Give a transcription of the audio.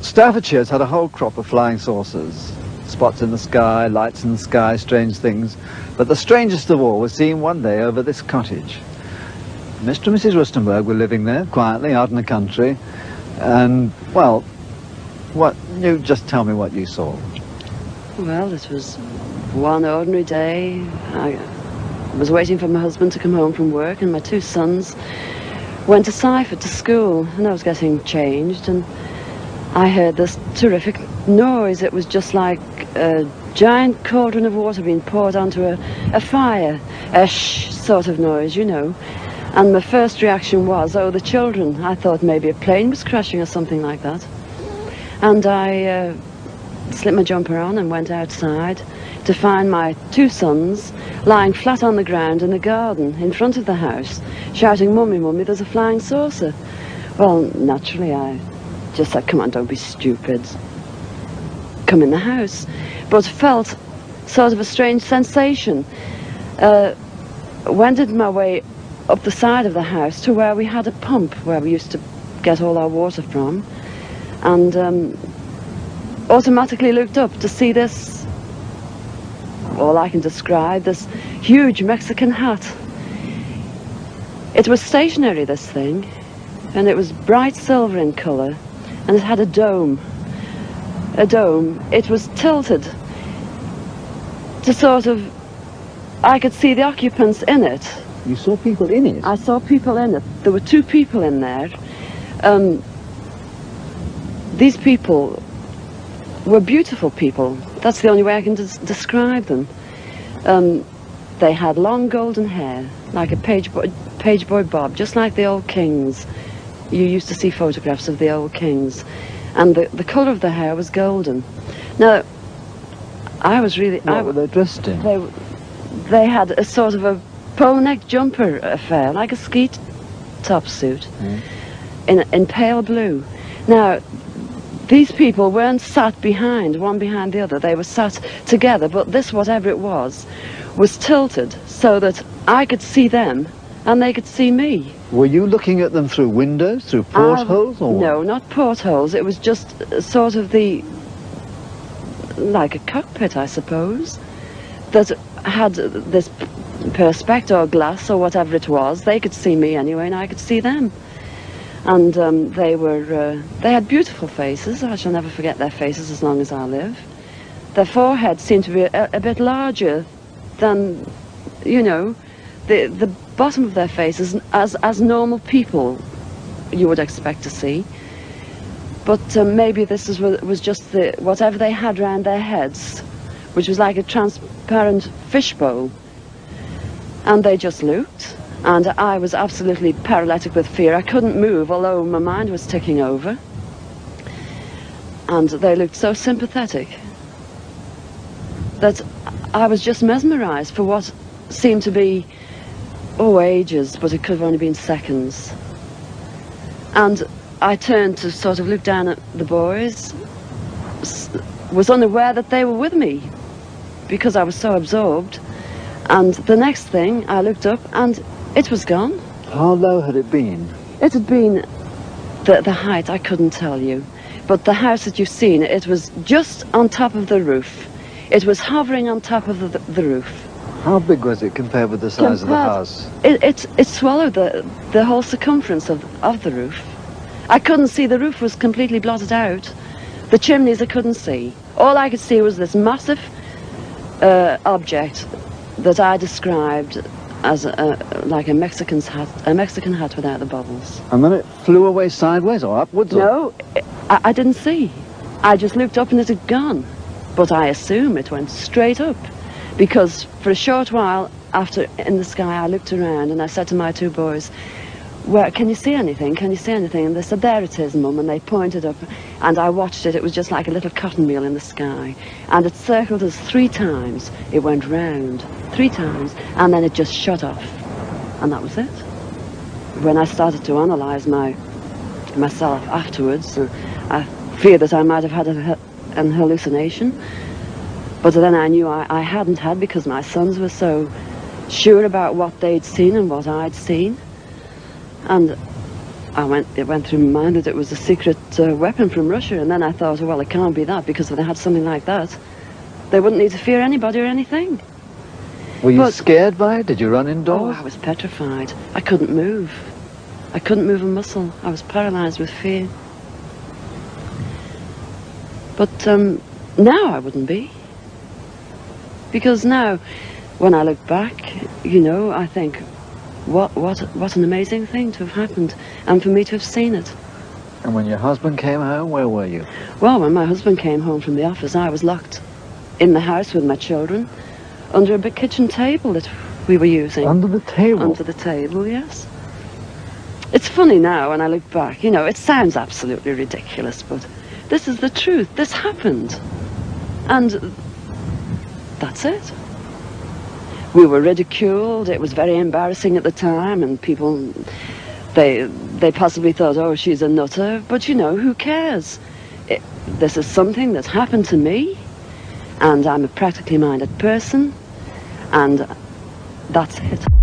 Staffordshire's had a whole crop of flying saucers. Spots in the sky, lights in the sky, strange things. But the strangest of all was seen one day over this cottage. Mr. and Mrs. Rustenberg were living there, quietly, out in the country. And, well, you just tell me what you saw. Well, it was one ordinary day. I was waiting for my husband to come home from work, and my two sons went to Staffordshire to school, and I was getting changed, and I heard this terrific noise. It was just like a giant cauldron of water being poured onto a fire, a shh sort of noise, you know. And my first reaction was, oh, the children. I thought maybe a plane was crashing or something like that. And I slipped my jumper on and went outside to find my two sons lying flat on the ground in the garden in front of the house, shouting, "Mummy, Mummy, there's a flying saucer." Well, naturally, I just said, "Come on, don't be stupid. Come in the house." But felt sort of a strange sensation. Wended my way up the side of the house to where we had a pump where we used to get all our water from, and automatically looked up to see this, all I can describe, this huge Mexican hat. It was stationary, this thing, and it was bright silver in colour, and it had a dome. It was tilted to sort of, I could see the occupants in it. You saw people in it? I saw people in it. There were two people in there. These people were beautiful people. That's the only way I can describe them. They had long golden hair, like a page boy bob, just like the old kings. You used to see photographs of the old kings. And the colour of the hair was golden. Now, I was really... What were they dressed in? They had a sort of a polo neck jumper affair, like a ski top suit, in pale blue. Now, these people weren't sat one behind the other. They were sat together, but this, whatever it was tilted so that I could see them and they could see me. Were you looking at them through windows, through portholes, or what? No, not portholes. It was just sort of like a cockpit, I suppose, that had this perspex or glass or whatever it was. They could see me anyway, and I could see them. And they had beautiful faces. I shall never forget their faces as long as I live. Their foreheads seemed to be a bit larger than, you know, the bottom of their faces as normal people you would expect to see. But maybe this was just whatever they had round their heads, which was like a transparent fishbowl. And they just looked, and I was absolutely paralytic with fear. I couldn't move, although my mind was ticking over. And they looked so sympathetic that I was just mesmerised for what seemed to be, ages, but it could have only been seconds. And I turned to sort of look down at the boys, was unaware that they were with me because I was so absorbed. And the next thing, I looked up and it was gone. How low had it been? It had been the height, I couldn't tell you. But the house that you've seen, it was just on top of the roof. It was hovering on top of the roof. How big was it compared with the size of the house? It swallowed the whole circumference of the roof. I couldn't see, the roof was completely blotted out. The chimneys I couldn't see. All I could see was this massive object that I described as like a Mexican hat without the bubbles. And then it flew away sideways or upwards? No, I didn't see. I just looked up and it had gone. But I assume it went straight up, because for a short while after in the sky I looked around and I said to my two boys, "Where, can you see anything? Can you see anything?" And they said, "There it is, Mum," and they pointed up, and I watched it. It was just like a little cotton reel in the sky, and it circled us 3 times. It went round 3 times, and then it just shut off, and that was it. When I started to analyse myself afterwards, I feared that I might have had an hallucination, but then I knew I hadn't had, because my sons were so sure about what they'd seen and what I'd seen. And it went through my mind that it was a secret weapon from Russia, and then I thought, well, it can't be that, because if they had something like that, they wouldn't need to fear anybody or anything. Were you scared by it? Did you run Oh, indoors? I was petrified. I couldn't move. I couldn't move a muscle. I was paralyzed with fear. But now I wouldn't be. Because now, when I look back, you know, I think, what an amazing thing to have happened, and for me to have seen it. And when your husband came home, where were you? Well, when my husband came home from the office, I was locked in the house with my children, under a big kitchen table that we were using. Under the table? Under the table, yes. It's funny now when I look back, you know, it sounds absolutely ridiculous, but this is the truth. This happened. And that's it. We were ridiculed. It was very embarrassing at the time, and people, they possibly thought, oh, she's a nutter. But, you know, who cares? This is something that happened to me, and I'm a practically minded person, and that's it.